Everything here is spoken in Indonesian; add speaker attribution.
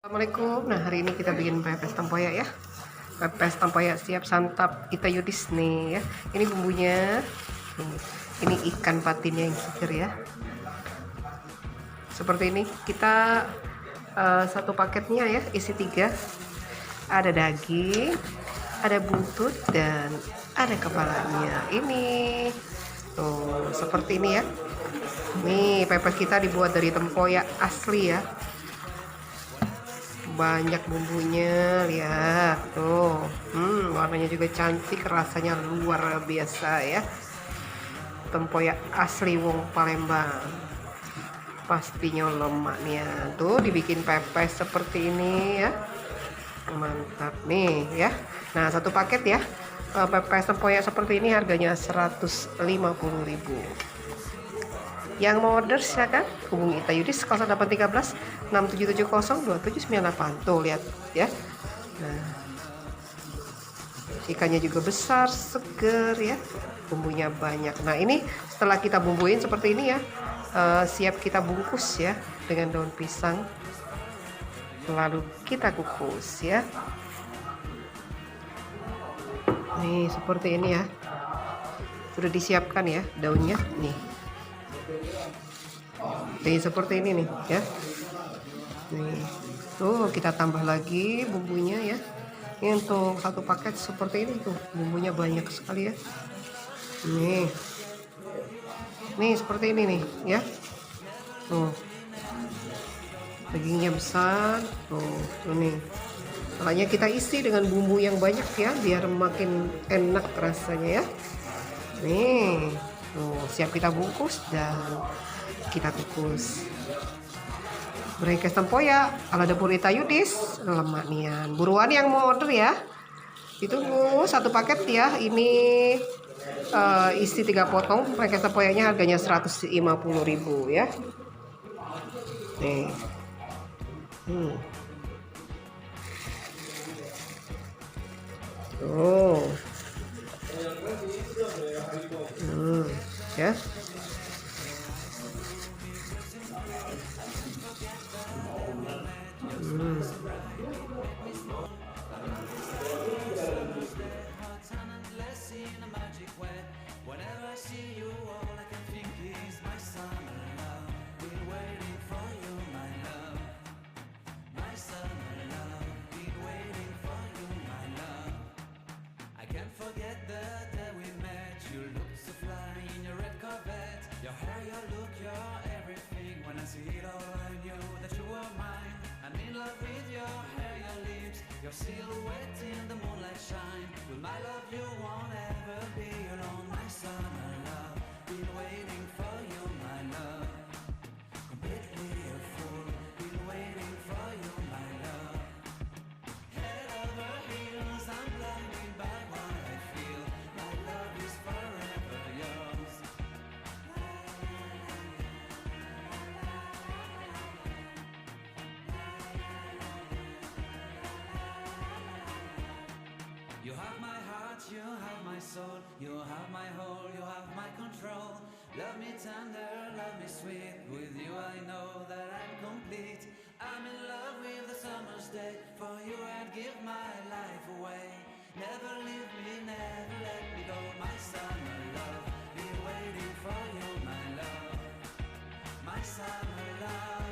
Speaker 1: Assalamualaikum. Nah, hari ini kita bikin pepes tempoyak ya. Pepes tempoyak siap santap kita Yudis nih ya. Ini bumbunya. Ini ikan patinnya yang seger ya. Seperti ini. Kita satu paketnya ya, isi 3. Ada daging, ada buntut dan ada kepalanya. Ini tuh seperti ini ya. Nih, pepes kita dibuat dari tempoyak asli ya. Banyak bumbunya, lihat tuh. Warnanya juga cantik, rasanya luar biasa ya. Tempoyak asli wong Palembang, pastinya lemak nih ya. Tuh dibikin pepes seperti ini ya, mantap nih ya. Nah, satu paket ya, pepes tempoyak seperti ini harganya 150.000. Yang mau order silakan hubungi Ita Yudis 0813 6770 2798. Tuh lihat ya. Nah, ikannya juga besar, seger ya. Bumbunya banyak. Nah, ini setelah kita bumbuin seperti ini ya, siap kita bungkus ya dengan daun pisang. Lalu kita kukus ya. Nih seperti ini ya. Sudah disiapkan ya daunnya nih. Nih seperti ini nih ya. Nih tuh kita tambah lagi bumbunya ya. Ini untuk satu paket seperti ini tuh bumbunya banyak sekali ya. Nih seperti ini nih ya. Tuh dagingnya besar tuh ini. Makanya kita isi dengan bumbu yang banyak ya biar makin enak rasanya ya. Nih tuh siap kita bungkus dan kita kukus. Berekes tempoyak ala dapur Ita Yudis, lemak nian. Buruan yang mau order ya, ditunggu satu paket ya. Ini isi 3 potong. Berekes tempoyaknya harganya 150.000 ya. Nih tuh ya.
Speaker 2: Your hair, your look, your everything. When I see it all, I knew that you were mine. I'm in love with your hair, your lips, your silhouette in the moonlight shine. With my love, you won't ever be alone, my summer love. Been waiting for you, my love. Completely a fool. Been waiting for you, my love. Head over heels, I'm blinded by what I feel. My love is forever yours. You have my heart, you have my soul, you have my whole, you have my control. Love me tender, love me sweet, with you I know that I'm complete. I'm in love with the summer's day, for you I'd give my life away. Never leave me, never let me go, my summer love. Been waiting for you, my love, my summer love.